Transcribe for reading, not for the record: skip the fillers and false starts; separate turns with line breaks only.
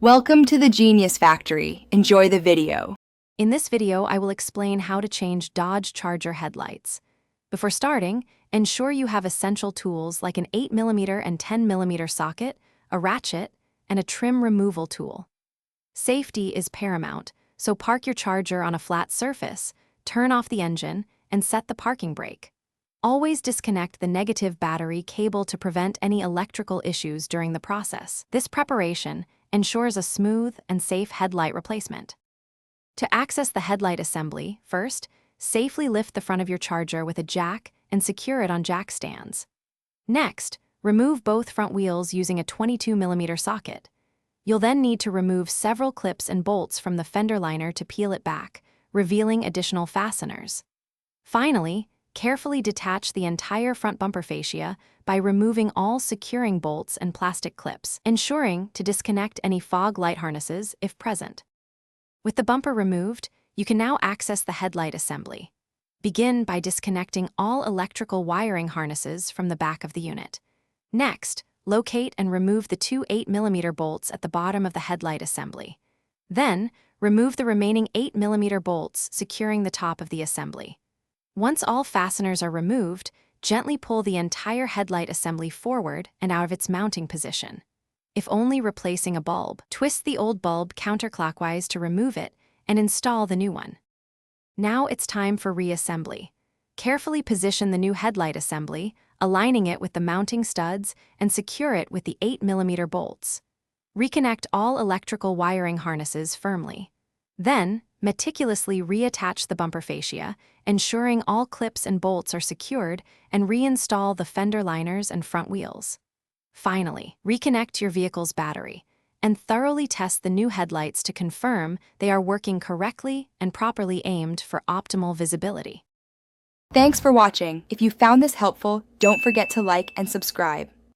Welcome to the Genius Factory. Enjoy the video.
In this video, I will explain how to change Dodge Charger headlights. Before starting, ensure you have essential tools like an 8mm and 10mm socket, a ratchet, and a trim removal tool. Safety is paramount, so park your charger on a flat surface, turn off the engine, and set the parking brake. Always disconnect the negative battery cable to prevent any electrical issues during the process. This preparation ensures a smooth and safe headlight replacement. To access the headlight assembly, first, safely lift the front of your charger with a jack and secure it on jack stands. Next, remove both front wheels using a 22mm socket. You'll then need to remove several clips and bolts from the fender liner to peel it back, revealing additional fasteners. Finally, carefully detach the entire front bumper fascia by removing all securing bolts and plastic clips, ensuring to disconnect any fog light harnesses if present. With the bumper removed, you can now access the headlight assembly. Begin by disconnecting all electrical wiring harnesses from the back of the unit. Next, locate and remove the two 8mm bolts at the bottom of the headlight assembly. Then, remove the remaining 8mm bolts securing the top of the assembly. Once all fasteners are removed, gently pull the entire headlight assembly forward and out of its mounting position. If only replacing a bulb, twist the old bulb counterclockwise to remove it and install the new one. Now it's time for reassembly. Carefully position the new headlight assembly, aligning it with the mounting studs, and secure it with the 8mm bolts. Reconnect all electrical wiring harnesses firmly. Then, meticulously reattach the bumper fascia, ensuring all clips and bolts are secured, and reinstall the fender liners and front wheels. Finally, reconnect your vehicle's battery and thoroughly test the new headlights to confirm they are working correctly and properly aimed for optimal visibility.
Thanks for watching. If you found this helpful, don't forget to like and subscribe.